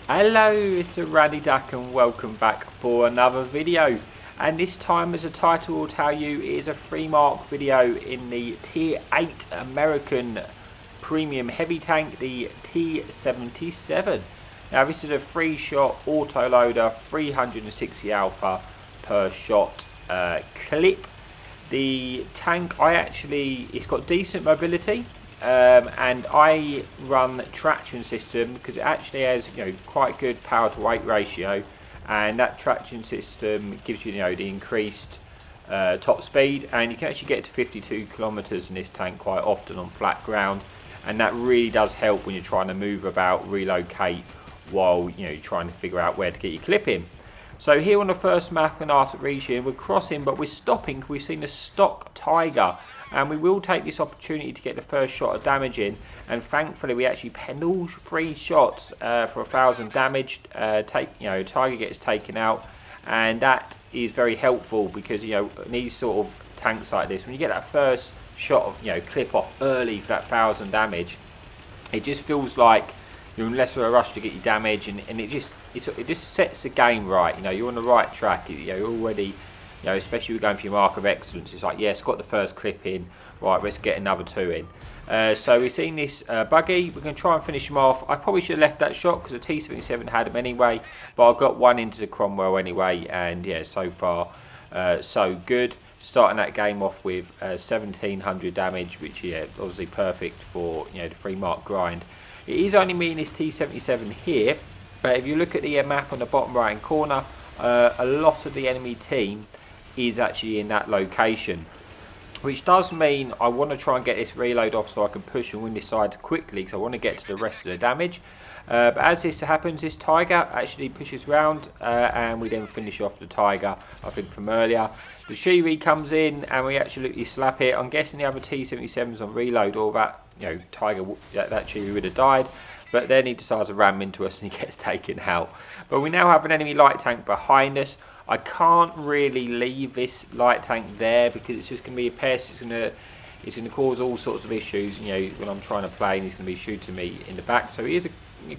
Hello, it's Randy Duck and welcome back for another video. And this time, as the title will tell you, it is a free mark video in the Tier 8 American Premium Heavy Tank, the T77. Now this is a 3-shot auto-loader, 360 alpha per shot clip. The tank, it's got decent mobility. And I run traction system because it actually has quite good power to weight ratio, and that traction system gives you the increased top speed, and you can actually get to 52 kilometers in this tank quite often on flat ground, and that really does help when you're trying to move about, relocate while you're trying to figure out where to get your clip in. So here on the first map in Arctic region, we're crossing, but we're stopping. We've seen a stock Tiger, and we will take this opportunity to get the first shot of damage in. And thankfully, we actually penned all 3 shots for 1,000 damage. Tiger gets taken out, and that is very helpful because in these sort of tanks like this, when you get that first shot of clip off early for that 1,000 damage, it just feels like you're in less of a rush to get your damage, and it just sets the game right. You're on the right track. You're already, especially going for your mark of excellence. It's like, yes, got the first clip in. Right, let's get another 2 in. So we've seen this buggy. We're going to try and finish him off. I probably should have left that shot because the T77 had him anyway, but I got one into the Cromwell anyway, and yeah, so far so good. Starting that game off with 1,700 damage, which obviously perfect for the 3 mark grind. It is only me in this T77 here, but if you look at the map on the bottom right hand corner, a lot of the enemy team is actually in that location, which does mean I want to try and get this reload off so I can push and win this side quickly, because I want to get to the rest of the damage. But as this happens, this Tiger actually pushes round, and we then finish off the Tiger, I think, from earlier. The Shiwi comes in and we absolutely slap it. I'm guessing the other T77's on reload, or that Tiger, that Shiwi would have died. But then he decides to ram into us and he gets taken out. But we now have an enemy light tank behind us. I can't really leave this light tank there because it's just going to be a pest. It's going to cause all sorts of issues, when I'm trying to play, and he's going to be shooting me in the back. So he is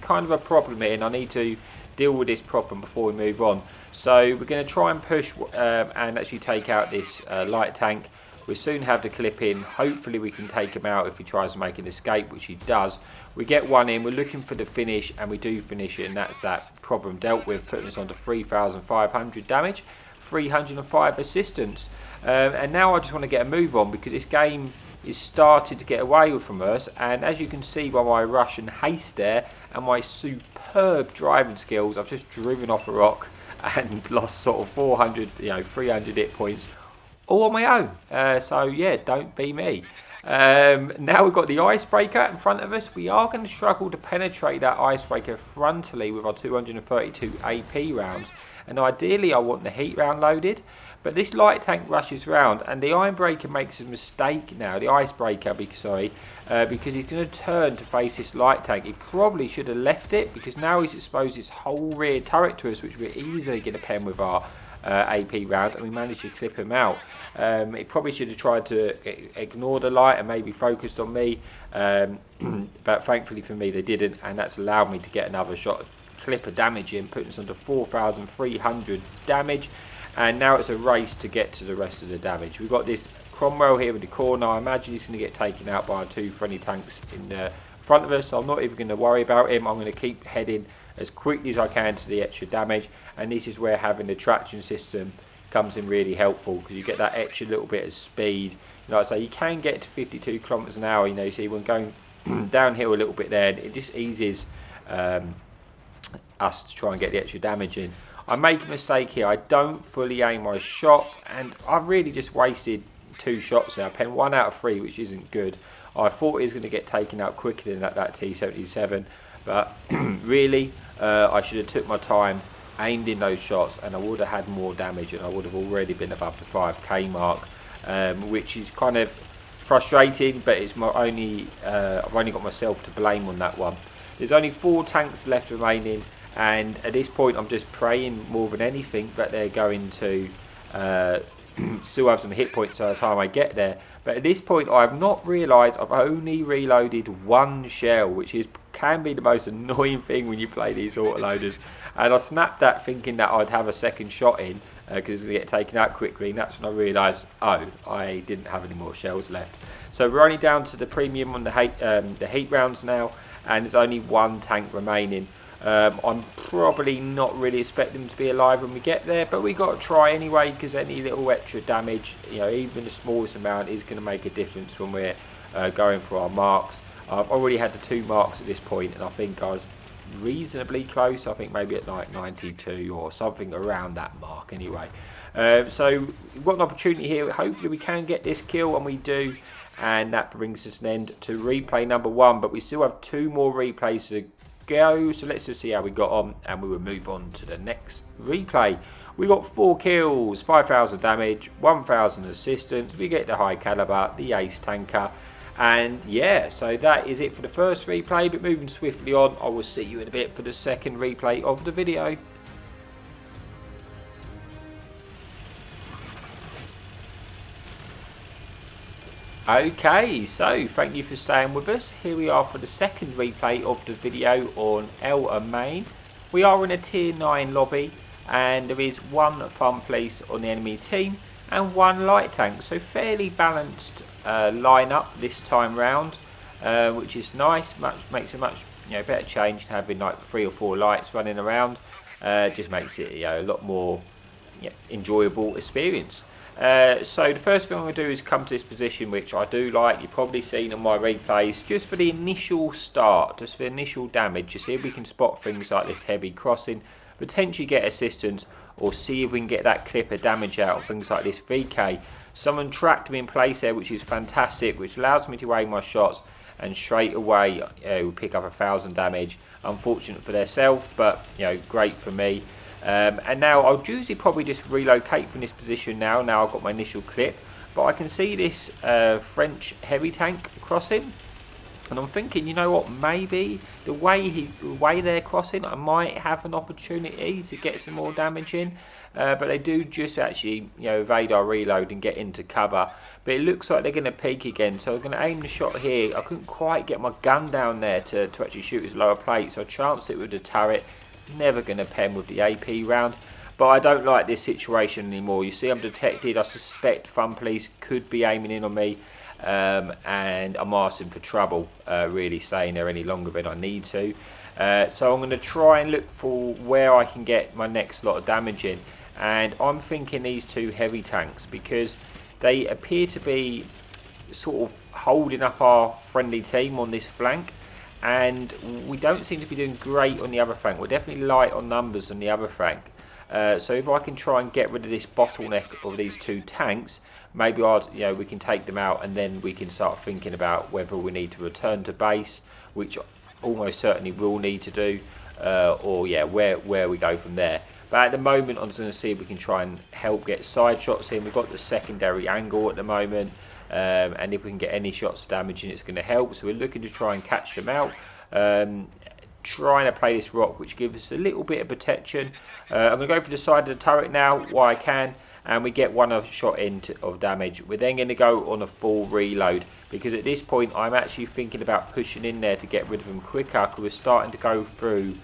kind of a problem here, and I need to deal with this problem before we move on. So we're going to try and push and actually take out this light tank. We'll soon have the clip in. Hopefully we can take him out if he tries to make an escape, which he does. We get one in, we're looking for the finish, and we do finish it, and that's that problem dealt with, putting us on to 3,500 damage, 305 assistance. And now I just want to get a move on because this game is started to get away from us, and as you can see by my rush and haste there and my superb driving skills, I've just driven off a rock and lost sort of 400, 300 hit points all on my own. So yeah, don't be me. Now we've got the icebreaker in front of us. We are going to struggle to penetrate that icebreaker frontally with our 232 AP rounds, and ideally I want the heat round loaded. But this light tank rushes round, and the Ironbreaker makes a mistake now. The Icebreaker, because he's going to turn to face this light tank. He probably should have left it, because now he's exposed his whole rear turret to us, which we're easily going to pen with our AP round, and we managed to clip him out. He probably should have tried to ignore the light and maybe focused on me, but thankfully for me they didn't, and that's allowed me to get another shot, clip of damage in, putting us under 4,300 damage. And now it's a race to get to the rest of the damage. We've got this Cromwell here in the corner. I imagine he's going to get taken out by our 2 friendly tanks in the front of us, so I'm not even going to worry about him. I'm going to keep heading as quickly as I can to the extra damage, and this is where having the traction system comes in really helpful, because you get that extra little bit of speed. Like I say, you can get to 52 kilometers an hour. You see when going downhill a little bit there, it just eases us to try and get the extra damage in. I make a mistake here. I don't fully aim my shots, and I've really just wasted 2 shots there. I penned 1 out of 3, which isn't good. I thought he was going to get taken out quicker than that T77, but really I should have took my time, aimed in those shots, and I would have had more damage, and I would have already been above the 5k mark, which is kind of frustrating, but it's my only I've only got myself to blame on that one. There's only 4 tanks left remaining, and at this point I'm just praying more than anything that they're going to still have some hit points by the time I get there. But at this point I have not realised I've only reloaded 1 shell, which is can be the most annoying thing when you play these autoloaders. And I snapped that thinking that I'd have a second shot in because it's going to get taken out quickly, and that's when I realised, oh, I didn't have any more shells left. So we're only down to the premium on the heat rounds now, and there's only one tank remaining. I'm probably not really expecting them to be alive when we get there, but we got to try anyway, because any little extra damage, you know, even the smallest amount, is going to make a difference when we're going for our marks. I've already had the 2 marks at this point, and I think I was reasonably close. I think maybe at like 92 or something around that mark anyway. So we've got an opportunity here. Hopefully we can get this kill, and we do, and that brings us an end to replay number 1, but we still have 2 more replays to go, so let's just see how we got on, and we will move on to the next replay. We got 4 kills, 5,000 damage, 1,000 assistance. We get the high caliber, the ace tanker, and yeah, so that is it for the first replay. But moving swiftly on, I will see you in a bit for the second replay of the video. Okay, so thank you for staying with us. Here we are for the second replay of the video on El Main. We are in a tier 9 lobby, and there is 1 fun police on the enemy team and 1 light tank, so fairly balanced lineup this time round, which is nice. Makes a much better change than having like 3 or 4 lights running around. Just makes it a lot more enjoyable experience. So the first thing I'm going to do is come to this position, which I do like. You've probably seen on my replays, just for the initial start, just for the initial damage. You see if we can spot things like this heavy crossing, potentially get assistance, or see if we can get that clip of damage out of things like this VK. Someone tracked me in place there, which is fantastic, which allows me to aim my shots, and straight away we pick up 1,000 damage. Unfortunate for themselves, but great for me. And now I'll usually probably just relocate from this position now. Now I've got my initial clip, but I can see this French heavy tank crossing, and I'm thinking, you know what, maybe the way they're crossing, I might have an opportunity to get some more damage in. But they do just actually evade our reload and get into cover. But it looks like they're going to peek again, so I'm going to aim the shot here. I couldn't quite get my gun down there to actually shoot his lower plate, so I chanced it with the turret. Never going to pen with the AP round, but I don't like this situation anymore. You see I'm detected. I suspect fun police could be aiming in on me, and I'm asking for trouble, really staying there any longer than I need to. So I'm going to try and look for where I can get my next lot of damage in, and I'm thinking these 2 heavy tanks, because they appear to be sort of holding up our friendly team on this flank, and we don't seem to be doing great on the other flank. We're definitely light on numbers on the other flank. So if I can try and get rid of this bottleneck of these 2 tanks, maybe we can take them out, and then we can start thinking about whether we need to return to base, which almost certainly we'll need to do, or where we go from there. But at the moment, I'm just going to see if we can try and help get side shots in. We've got the secondary angle at the moment. And if we can get any shots of damage in, it's going to help. So we're looking to try and catch them out, trying to play this rock, which gives us a little bit of protection. I'm going to go for the side of the turret now while I can, and we get 1 shot in of damage. We're then going to go on a full reload, because at this point I'm actually thinking about pushing in there to get rid of them quicker, because we're starting to go through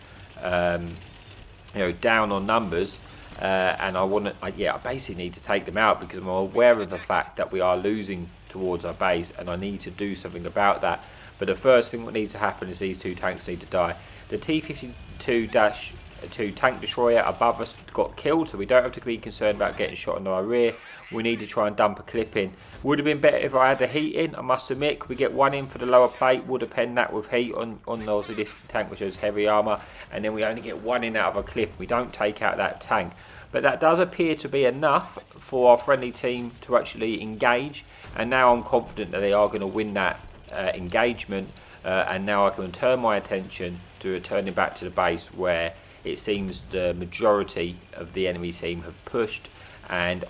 down on numbers. And I basically need to take them out, because I'm aware of the fact that we are losing towards our base, and I need to do something about that. But the first thing that needs to happen is these 2 tanks need to die. The T77 tank destroyer above us got killed, so we don't have to be concerned about getting shot in our rear. We need to try and dump a clip in. Would have been better if I had the heat in, I must admit. We get 1 in for the lower plate, would have penned that with heat on also this tank, which has heavy armour, and then we only get 1 in out of a clip. We don't take out that tank. But that does appear to be enough for our friendly team to actually engage, and now I'm confident that they are going to win that engagement, and now I can turn my attention to returning back to the base, where it seems the majority of the enemy team have pushed, and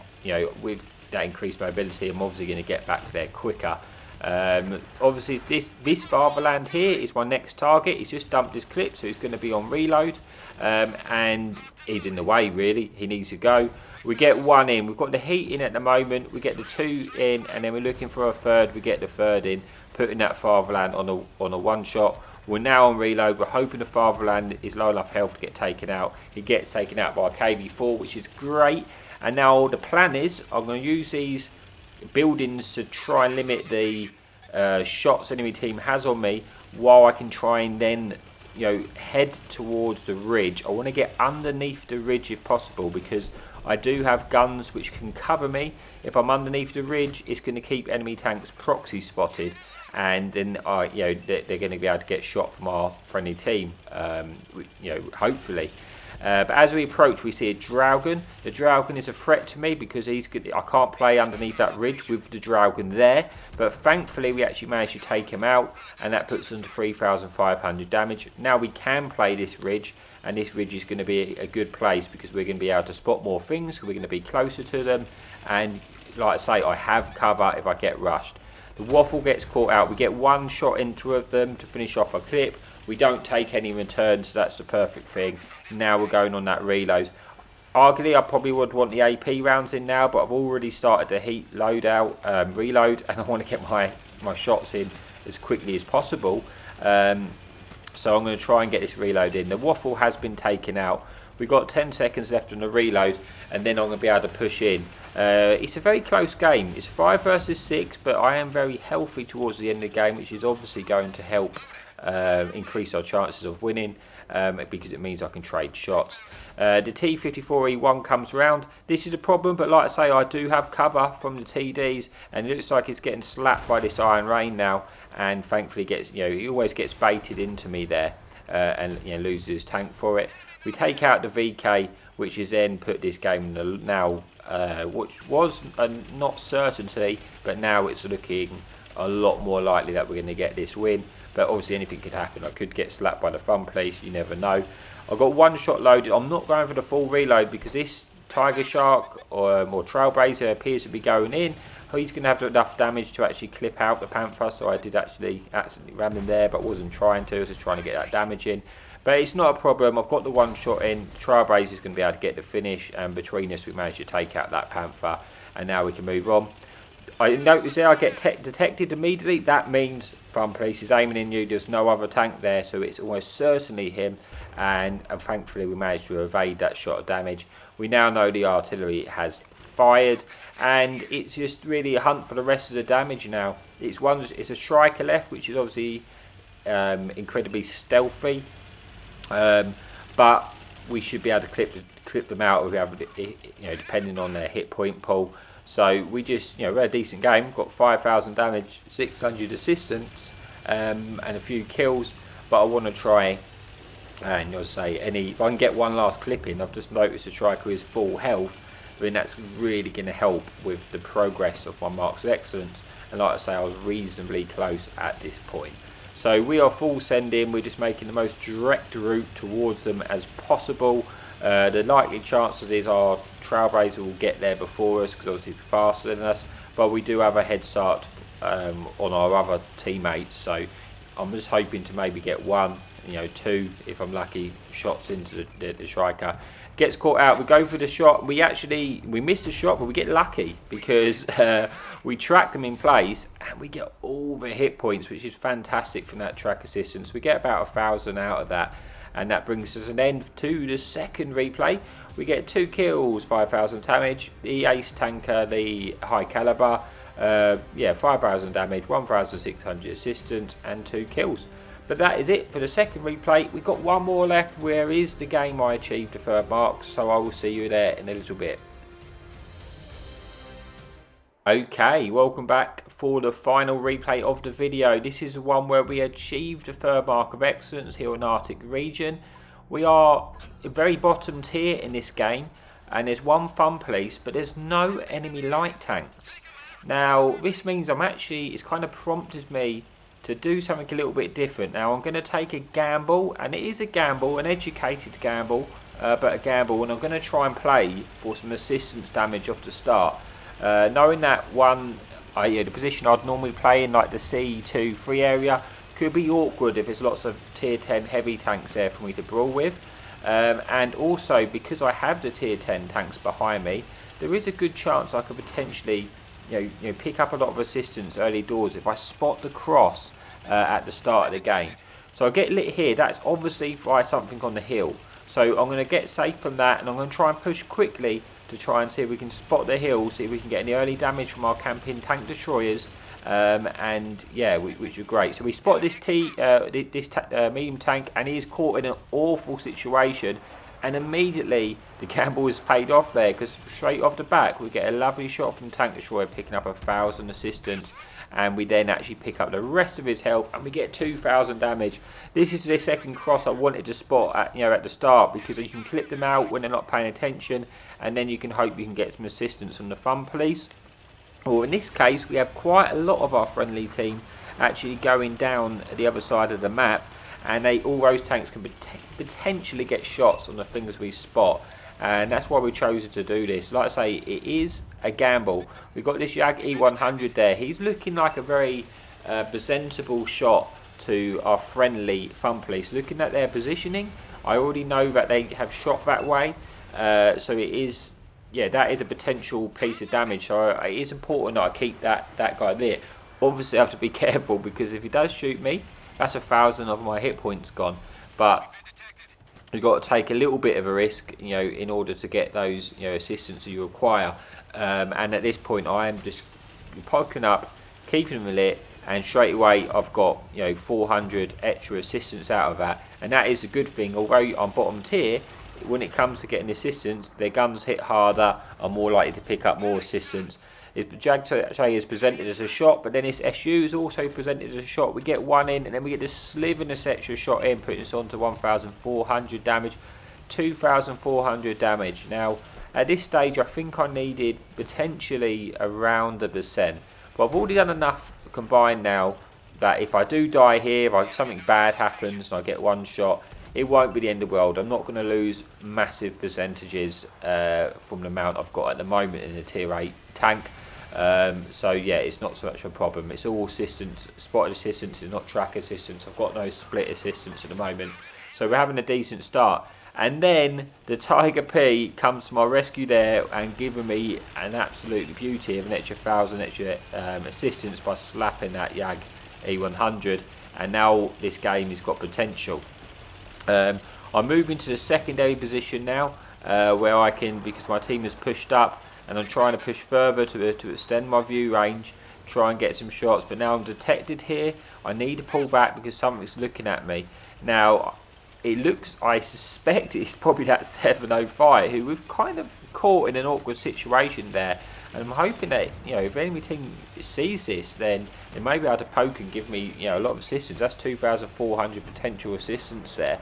with that increased mobility, I'm obviously going to get back there quicker. Obviously this fatherland here is my next target. He's just dumped his clip, so he's going to be on reload, and he's in the way really. He needs to go. We get 1 in. We've got the heat in at the moment. We get the 2 in, and then we're looking for a third. We get the 3rd in, putting that fatherland on a 1 shot. We're now on reload. We're hoping the Fatherland is low enough health to get taken out. He gets taken out by a KV4, which is great. And now the plan is I'm going to use these buildings to try and limit the shots enemy team has on me, while I can try and then head towards the ridge. I want to get underneath the ridge if possible, because I do have guns which can cover me. If I'm underneath the ridge, it's going to keep enemy tanks proxy spotted, and then they're going to be able to get shot from our friendly team, hopefully. But as we approach, we see a Dragon. The Dragon is a threat to me because I can't play underneath that ridge with the Dragon there. But thankfully, we actually managed to take him out, and that puts us to 3,500 damage. Now we can play this ridge, and this ridge is going to be a good place because we're going to be able to spot more things. We're going to be closer to them, and like I say, I have cover if I get rushed. The Waffle gets caught out. We get one shot into them to finish off a clip. We don't take any returns, so that's the perfect thing. Now we're going on that reload. Arguably, I probably would want the AP rounds in now, but I've already started the heat reload, and I want to get my shots in as quickly as possible. So I'm going to try and get this reload in. The Waffle has been taken out. We've got 10 seconds left on the reload, and then I'm going to be able to push in. It's a very close game. It's 5 versus 6, but I am very healthy towards the end of the game, which is obviously going to help increase our chances of winning, because it means I can trade shots. The T74E1 comes around. This is a problem, but like I say, I do have cover from the TDs, and it looks like it's getting slapped by this Iron Rain now, and thankfully he always gets baited into me there, and loses his tank for it. We take out the VK, which has then put this game now, which was not certainty, but now it's looking a lot more likely that we're going to get this win. But obviously anything could happen. I could get slapped by the fun police, you never know. I've got one shot loaded. I'm not going for the full reload because this Tiger Shark or Trailblazer appears to be going in. He's going to have enough damage to actually clip out the Panther, so I did actually accidentally ram him there, but wasn't trying to. I was just trying to get that damage in. But it's not a problem. I've got the one shot in. Trailblazer is going to be able to get the finish, and between us we managed to take out that Panther, and now we can move on. I noticed there I get detected immediately. That means Fun Police is aiming in you. There's no other tank there, so it's almost certainly him. And thankfully we managed to evade that shot of damage. We now know the artillery has fired, and it's just really a hunt for the rest of the damage now. It's a striker left, which is obviously incredibly stealthy, but we should be able to clip them out, depending on their hit point pool. So we just, we're a decent game. Got 5,000 damage, 600 assistance, and a few kills. But I want to try, and if I can get one last clip in. I've just noticed the striker is full health. I mean, that's really going to help with the progress of my marks of excellence. And like I say, I was reasonably close at this point. So we are full sending. We're just making the most direct route towards them as possible. The likely chances is our Trailblazer will get there before us because obviously it's faster than us, but we do have a head start on our other teammates, so I'm just hoping to maybe get one, two, if I'm lucky, shots into the striker. Gets caught out, we go for the shot, we missed the shot, but we get lucky because we track them in place and we get all the hit points, which is fantastic from that track assistance. We get about 1,000 out of that, and that brings us an end to the second replay. We get 2 kills, 5,000 damage, the ace tanker, the high caliber, 5,000 damage, 1,600 assistance, and 2 kills. But that is it for the second replay. We've got one more left. Where is the game I achieved the third marks? So I will see you there in a little bit. Okay, welcome back for the final replay of the video. This is the one where we achieved the third mark of excellence here in Arctic region. We are very bottom tier in this game, and there's one fun police, but there's no enemy light tanks. Now, this means it's kind of prompted me to do something a little bit different. Now, I'm going to take a gamble, and it is a gamble, an educated gamble, but a gamble, and I'm going to try and play for some assistance damage off the start. Knowing that the position I'd normally play in, like the C2-3 area, could be awkward if there's lots of tier 10 heavy tanks there for me to brawl with. And also, because I have the tier 10 tanks behind me, there is a good chance I could potentially pick up a lot of assistance early doors if I spot the cross at the start of the game. So I get lit here. That's obviously by something on the hill. So I'm going to get safe from that, and I'm going to try and push quickly to try and see if we can spot the hill, see if we can get any early damage from our camping tank destroyers. And yeah, which are great. So we spot this medium tank, and he's caught in an awful situation. And immediately the gamble is paid off there, because straight off the back we get a lovely shot from the tank destroyer, picking up 1,000 assistance, and we then actually pick up the rest of his health, and we get 2,000 damage. This is the second cross I wanted to spot at, at the start, because you can clip them out when they're not paying attention, and then you can hope you can get some assistance from the fun police. Or in this case, we have quite a lot of our friendly team actually going down the other side of the map, and all those tanks can potentially get shots on the things we spot, and that's why we chose to do this. Like I say, it is a gamble. We've got this Jag E100 there. He's looking like a very presentable shot to our friendly fun police. Looking at their positioning, I already know that they have shot that way, so it is, yeah, that is a potential piece of damage. So it is important that I keep that guy there. Obviously I have to be careful, because if he does shoot me, that's 1,000 of my hit points gone. But you've got to take a little bit of a risk, in order to get those, assistance that you require. And at this point, I am just poking up, keeping them lit, and straight away I've got 400 extra assistance out of that, and that is a good thing. Although I'm bottom tier, when it comes to getting assistance, their guns hit harder, are more likely to pick up more assistance. The Jag is presented as a shot, but then this SU is also presented as a shot. We get one in, and then we get this sliverness extra shot in, putting us on to 1,400 damage, 2,400 damage. Now, at this stage, I think I needed potentially around 1%, but I've already done enough combined now that if I do die here, if something bad happens and I get one shot, it won't be the end of the world. I'm not going to lose massive percentages from the amount I've got at the moment in the tier 8 tank. So yeah, it's not so much of a problem. It's all assistance, spotted assistance, it's not track assistance. I've got no split assistance at the moment, so we're having a decent start. And then the Tiger P comes to my rescue there, and giving me an absolute beauty of an extra 1,000 extra assistance by slapping that Jag E100. And now this game has got potential. I'm moving to the secondary position now, where I can, because my team has pushed up, and I'm trying to push further to extend my view range, try and get some shots. But now I'm detected here. I need to pull back because something's looking at me. Now, it looks, I suspect it's probably that 705 who we've kind of caught in an awkward situation there. And I'm hoping that, if enemy team sees this, then they may be able to poke and give me, a lot of assistance. That's 2,400 potential assistance there.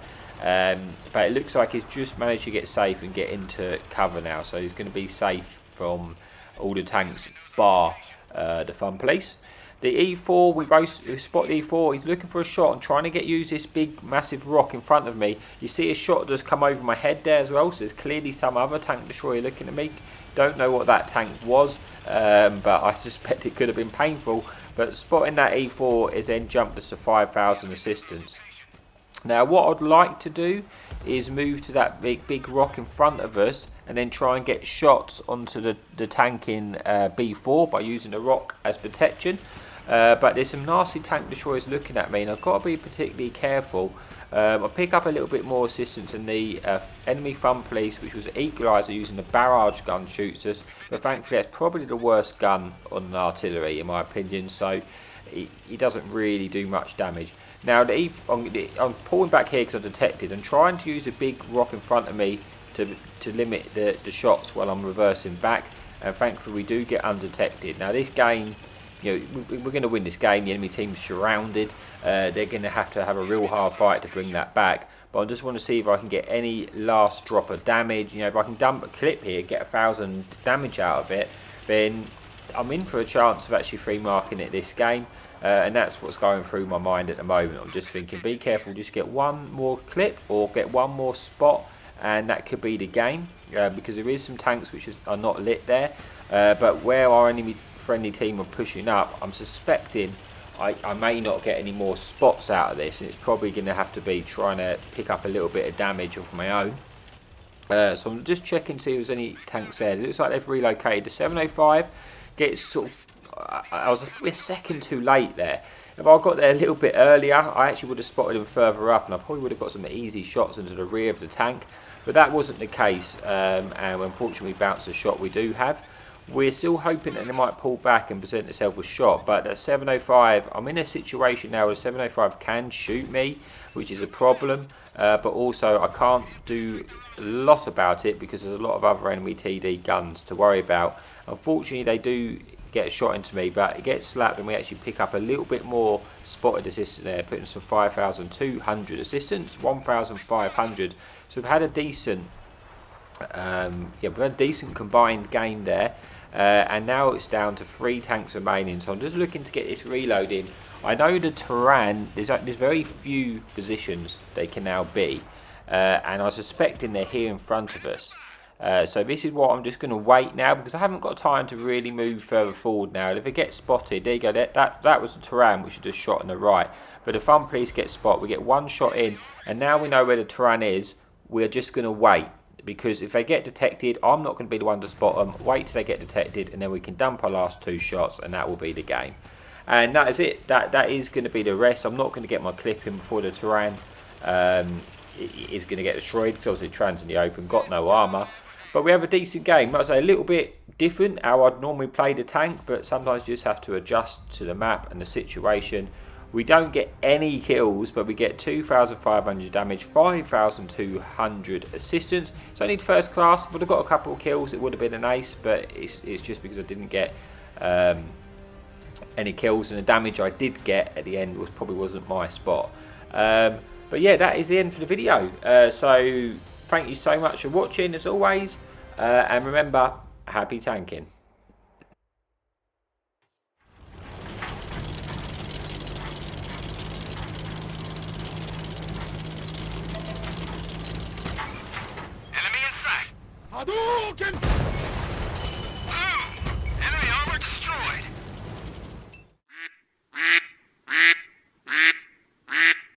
But it looks like he's just managed to get safe and get into cover now. So he's going to be safe from all the tanks, bar the fun police. The E4, we both spot the E4. He's looking for a shot and trying to use this big, massive rock in front of me. You see a shot just come over my head there as well. So there's clearly some other tank destroyer looking at me. Don't know what that tank was, but I suspect it could have been painful. But spotting that E4 is then jumped us to 5,000 assistance. Now what I'd like to do is move to that big rock in front of us, and then try and get shots onto the tank in B4 by using the rock as protection. But there's some nasty tank destroyers looking at me, and I've got to be particularly careful. I pick up a little bit more assistance, and the enemy fun police, which was an equaliser using the barrage gun, shoots us. But thankfully that's probably the worst gun on an artillery in my opinion, so he doesn't really do much damage. Now I'm pulling back here because I'm detected. I'm trying to use a big rock in front of me to limit the shots while I'm reversing back, and thankfully we do get undetected. Now this game, we're going to win this game. The enemy team's surrounded. They're going to have a real hard fight to bring that back. But I just want to see if I can get any last drop of damage. If I can dump a clip here, get 1,000 damage out of it, then I'm in for a chance of actually free marking it this game. And that's what's going through my mind at the moment. I'm just thinking, be careful, just get one more clip or get one more spot, and that could be the game. Because there is some tanks which are not lit there. But where our enemy friendly team are pushing up, I'm suspecting I may not get any more spots out of this, and it's probably going to have to be trying to pick up a little bit of damage of my own. So I'm just checking to see if there's any tanks there. It looks like they've relocated. The 705 gets sort of, I was probably a second too late there. If I got there a little bit earlier, I actually would have spotted him further up, and I probably would have got some easy shots into the rear of the tank. But that wasn't the case, and unfortunately bounced the shot we do have. We're still hoping that they might pull back and present themselves with shot, but at 705, I'm in a situation now where 705 can shoot me, which is a problem, but also I can't do a lot about it because there's a lot of other enemy TD guns to worry about. Unfortunately, they do get a shot into me, but it gets slapped and we actually pick up a little bit more spotted assistance there, putting some 5,200 assistance, 1,500. So we've had a decent, we've had a decent combined game there. And now it's down to 3 tanks remaining, so I'm just looking to get this reloading. I know the Terran, there's very few positions they can now be, and I'm suspecting they're here in front of us. So this is what I'm just going to wait now, because I haven't got time to really move further forward now. If it gets spotted, there you go, that was the Terran which is just shot on the right. But if Fun Police get spotted, we get 1 shot in, and now we know where the Terran is. We're just going to wait. Because if they get detected, I'm not going to be the one to spot them. Wait till they get detected, and then we can dump our last 2 shots, and that will be the game. And that is it. That is going to be the rest. I'm not going to get my clip in before the Terran is going to get destroyed, because obviously Terran's in the open, got no armour. But we have a decent game. Like I say, a little bit different how I'd normally play the tank, but sometimes you just have to adjust to the map and the situation. We don't get any kills, but we get 2,500 damage, 5,200 assistance. So I need first class. Would have got a couple of kills. It would have been an ace, but it's just because I didn't get any kills, and the damage I did get at the end probably wasn't my spot. But yeah, that is the end for the video. So thank you so much for watching, as always, and remember, happy tanking. Hadouken!